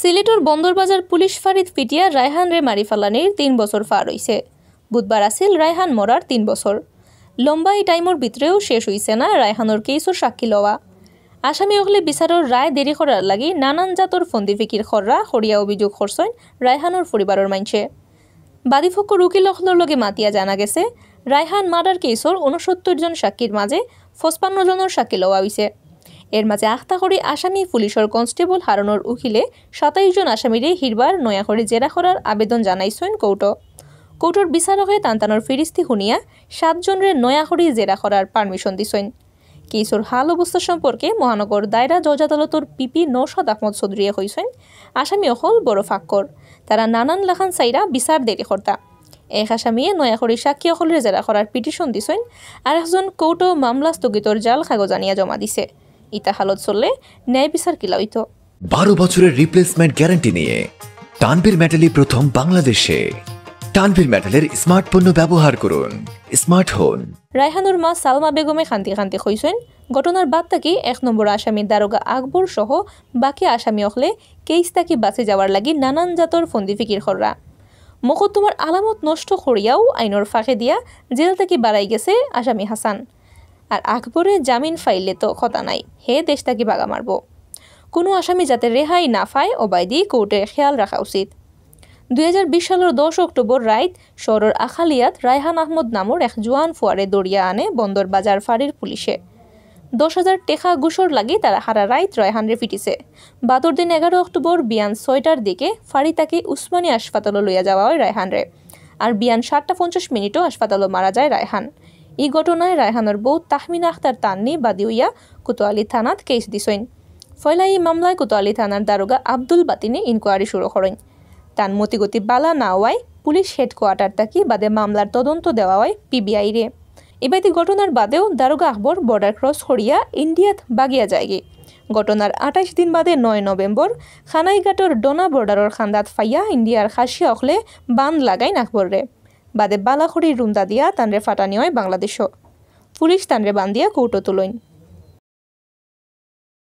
সিলেটর Bandarbazar police ফাঁড়িত পিটিয়া Raihan রে মারি ফেলানির 3 বছর পার হইছে। বুধবার আছিল রায়হান মরার 3 বছর। লম্বা এই টাইমর ভিতরেও শেষ হইছে না রায়হানোর কেসর সাক্ষী লওয়া। আসামি হলে বিচারের রায় দেরি করার লাগি নানান জাতর ফন্দি ফিকির খররা হরিয়া অভিযোগ করছেন রায়হানোর পরিবারের মানছে। বাদীপক্ষর উকিল হকলের লগে মাতিয়া জানা গেছে রায়হান মার্ডার কেসর 69 জন সাক্ষীর মাঝে 55 জনের সাক্ষী লওয়া হইছে। এর মাঝে আখতা করে আসামি পুলিশের কনস্টেবল হারানোর উকিলে 27 জন আসামিরে হিরবার নয়া করে জেরা করার আবেদন জানাইছেন কোর্টর বিচারকে তান্তানোর ফিরিস্তি শুনিয়া 7 জনের নয়া করে জেরা করার পারমিশন দিছেন। কেসর হাল অবস্থা সম্পর্কে মহানগর দায়রা জজ আদালতর পিপি নৌশাদ আহমদ চৌধুরীয়ে কইছেন আসামি হল বড় ফাক্কর, তারা নানান লাখান চাইরা বিচার দেরি কর্তা। এক আসামিয়ে নয়া করে সাক্ষী হলের জেরা করার পিটিশন দিছেন আর একজন কোর্টও মামলা স্থগিতর জাল কাগজ আনিয়া জমা দিছে। ইতা হালত চললে ন্যায় বিচার কিলা হইতো। 12 বছরের রিপ্লেসমেন্ট গ্যারান্টি নিয়ে তানভীর মেটালি প্রথম বাংলাদেশে। তানভীর মেটালের স্মার্ট পণ্য ব্যবহার করুন, স্মার্ট হন। রায়হানুর মা সালমা বেগমে খান্তি কইছেন ঘটনার বাদ থাকি 1 নম্বর আসামি দারোগা আকবর সহ বাকি আসামি হলে কেস তাকি বাঁচে যাওয়ার লাগি নানান জাতর ফন্দি ফিকির খররা। মকদ্দমার আলামত নষ্ট করিয়াও আইনর ফাঁকে দিয়া জেল থেকে বাড়াই গেছে আসামি হাসান। আর আকবরে জামিন ফাইলে তো কথা নাই, হে দেশ তাকে বাগা মারব। কোনো আসামি যাতে রেহাই না পায় অবায়দি কোর্টের খেয়াল রাখা উচিত। 2020 সালের 10 অক্টোবর রাইত শহরের আখালিয়াত রায়হান আহমদ নামর এক জোয়ান ফুয়ারে দড়িয়া আনে বন্দর বাজার ফাঁড়ির পুলিশে। 10,000 টেকা ঘুষর লাগি তারা হারা রাইত রায়হানরে ফিটিছে। বাদর দিন 11 অক্টোবর বিয়ান 6টার দিকে ফাঁড়ি তাকে উসমানী হাসপাতালে লইয়া যাওয়া হয় রায়হানরে। আর বিয়ান 7:50 মিনিটও হাসপাতালে মারা যায় রায়হান। এই ঘটনায় রায়হানের বউ তাহমিনা আখতার তান্নি বাদী হইয়া কোতোয়ালি থানাত কেস দিছেন। ফয়লা এই মামলায় কোতোয়ালি থানার দারোগা আব্দুল বাতিনে ইনকোয়ারি শুরু করেন। তান মতিগতি বালা না হওয়ায় পুলিশ হেডকোয়ার্টার তাকি বাদে মামলার তদন্ত দেওয়া হয় পিবিআই রে। এবারে ঘটনার বাদেও দারোগা আকবর বর্ডার ক্রস করিয়া ইন্ডিয়াত বাগিয়া যায়গে। ঘটনার 28 দিন বাদে 9 নভেম্বর খানাইঘাটর ডোনা বর্ডারের খান্দাত ফাইয়া ইন্ডিয়ার খাসিয়া অখলে বান লাগাইন আকবররে। বাদে বালাখড়ির রুন্দা দিয়া তানরে ফাটানি হয় বাংলাদেশও। পুলিশ তানরে বান্দিয়া কোর্টও তুলইন।